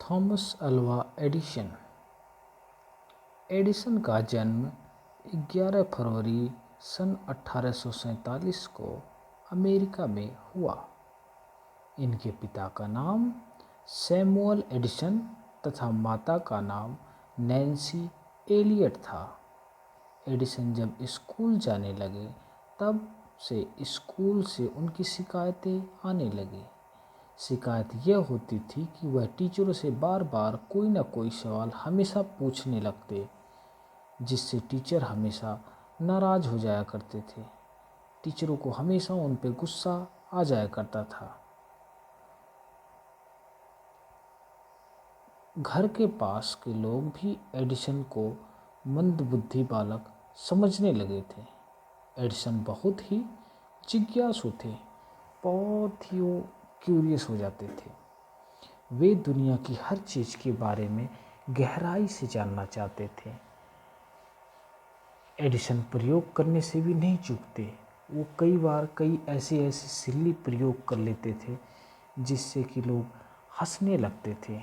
Thomas Alva Edison. Edison का जन्म 11 फरवरी सन 1847 को अमेरिका में हुआ। इनके पिता का नाम सैमुअल एडिसन तथा माता का नाम नैन्सी एलियट था। एडिसन जब स्कूल जाने लगे तब से स्कूल से उनकी शिकायतें आने लगी। शिकायत यह होती थी कि वह टीचरों से बार बार कोई ना कोई सवाल हमेशा पूछने लगते, जिससे टीचर हमेशा नाराज़ हो जाया करते थे। टीचरों को हमेशा उन पर गुस्सा आ जाया करता था। घर के पास के लोग भी एडिसन को मंदबुद्धि बालक समझने लगे थे। एडिसन बहुत ही जिज्ञासु थे, बहुत ही वो क्यूरियस हो जाते थे। वे दुनिया की हर चीज़ के बारे में गहराई से जानना चाहते थे। एडिसन प्रयोग करने से भी नहीं चूकते। वो कई बार कई ऐसे सिल्ली प्रयोग कर लेते थे जिससे कि लोग हंसने लगते थे।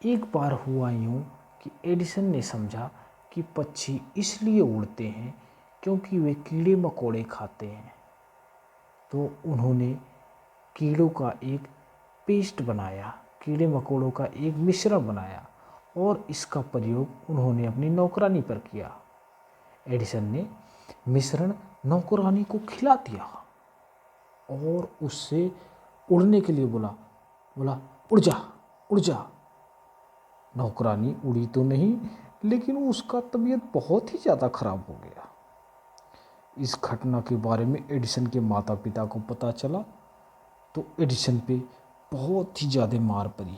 एक बार हुआ यूँ कि एडिसन ने समझा कि पक्षी इसलिए उड़ते हैं क्योंकि वे कीड़े मकोड़े खाते हैं। तो उन्होंने कीड़ों का एक पेस्ट बनाया, कीड़े मकोड़ों का एक मिश्रण बनाया और इसका प्रयोग उन्होंने अपनी नौकरानी पर किया। एडिसन ने मिश्रण नौकरानी को खिला दिया और उससे उड़ने के लिए बोला उड़ जा उड़ जा। नौकरानी उड़ी तो नहीं, लेकिन उसका तबीयत बहुत ही ज़्यादा खराब हो गया। इस घटना के बारे में एडिसन के माता पिता को पता चला तो एडिसन पे बहुत ही ज़्यादा मार पड़ी।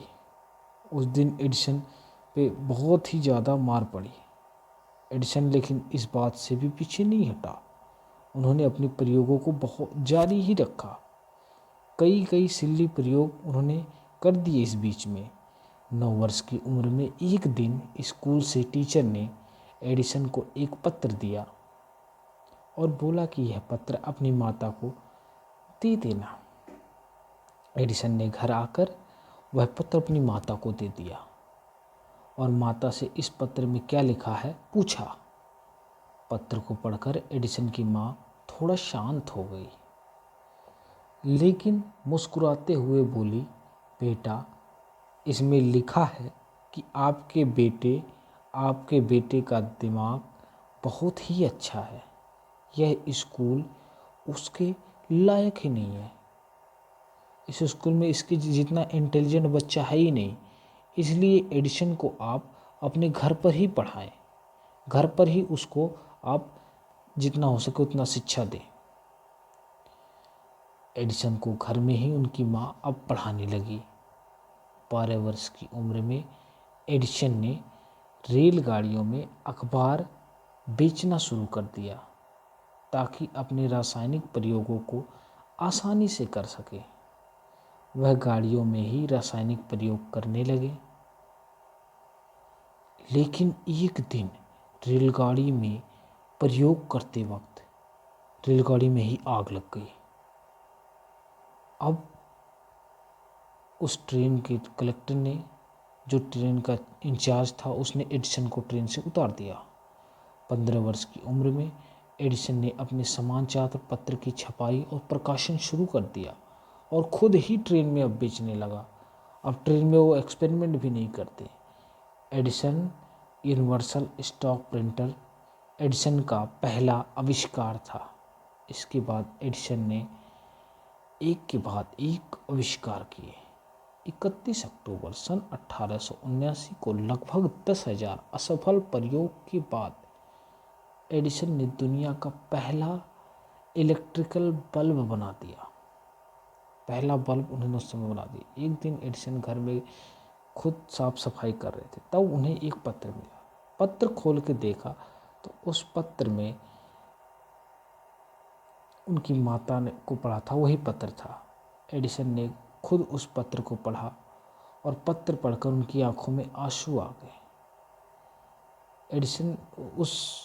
उस दिन एडिसन पे बहुत ही ज़्यादा मार पड़ी। एडिसन लेकिन इस बात से भी पीछे नहीं हटा। उन्होंने अपने प्रयोगों को बहुत जारी ही रखा। कई सिल्ली प्रयोग उन्होंने कर दिए। इस बीच में 9 वर्ष की उम्र में एक दिन स्कूल से टीचर ने एडिसन को एक पत्र दिया और बोला कि यह पत्र अपनी माता को दे देना। एडिसन ने घर आकर वह पत्र अपनी माता को दे दिया और माता से इस पत्र में क्या लिखा है पूछा। पत्र को पढ़कर एडिसन की माँ थोड़ा शांत हो गई, लेकिन मुस्कुराते हुए बोली, बेटा, इसमें लिखा है कि आपके बेटे का दिमाग बहुत ही अच्छा है। यह स्कूल उसके लायक ही नहीं है। इस स्कूल में इसके जितना इंटेलिजेंट बच्चा है ही नहीं। इसलिए एडिसन को आप अपने घर पर ही पढ़ाएं। घर पर ही उसको आप जितना हो सके उतना शिक्षा दें। एडिसन को घर में ही उनकी माँ अब पढ़ाने लगी। 12 वर्ष की उम्र में एडिसन ने रेलगाड़ियों में अखबार बेचना शुरू कर दिया ताकि अपने रासायनिक प्रयोगों को आसानी से कर सके। वह गाड़ियों में ही रासायनिक प्रयोग करने लगे। लेकिन एक दिन रेलगाड़ी में प्रयोग करते वक्त रेलगाड़ी में ही आग लग गई। अब उस ट्रेन के कलेक्टर ने, जो ट्रेन का इंचार्ज था, उसने एडिसन को ट्रेन से उतार दिया। 15 वर्ष की उम्र में एडिसन ने अपने समाचार पत्र की छपाई और प्रकाशन शुरू कर दिया और खुद ही ट्रेन में अब बेचने लगा। अब ट्रेन में वो एक्सपेरिमेंट भी नहीं करते। Edison universal stock printer Edison का पहला आविष्कार था। इसके बाद एडिसन ने एक के बाद एक आविष्कार किए। 31 अक्टूबर सन 1879 को लगभग 10,000 असफल प्रयोग के बाद एडिसन ने दुनिया का पहला इलेक्ट्रिकल बल्ब बना दिया। पहला बल्ब उन्होंने उस समय बना दिया। एक दिन एडिसन घर में खुद साफ सफाई कर रहे थे, तब उन्हें एक पत्र मिला। पत्र खोल के देखा तो उस पत्र में उनकी माता ने को पढ़ा था, वही पत्र था। एडिसन ने खुद उस पत्र को पढ़ा और पत्र पढ़कर उनकी आंखों में आंसू आ गए। एडिसन उस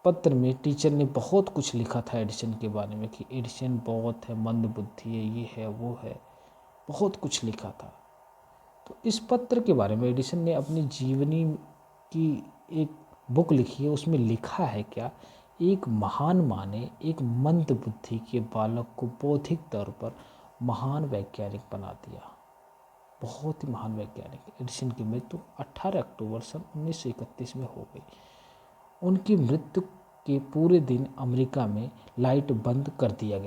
पत्र में टीचर ने बहुत कुछ लिखा था एडिसन के बारे में कि एडिसन बहुत है, मंदबुद्धि है, ये है वो है, बहुत कुछ लिखा था। तो इस पत्र के बारे में एडिसन ने अपनी जीवनी की एक बुक लिखी है, उसमें लिखा है क्या, एक महान माँ ने एक मंद बुद्धि के बालक को बौद्धिक तौर पर महान वैज्ञानिक बना दिया। बहुत ही महान वैज्ञानिक। एडिसन की मृत्यु 18 अक्टूबर सन 1931 में हो गई। उनकी मृत्यु के पूरे दिन अमेरिका में लाइट बंद कर दिया गया।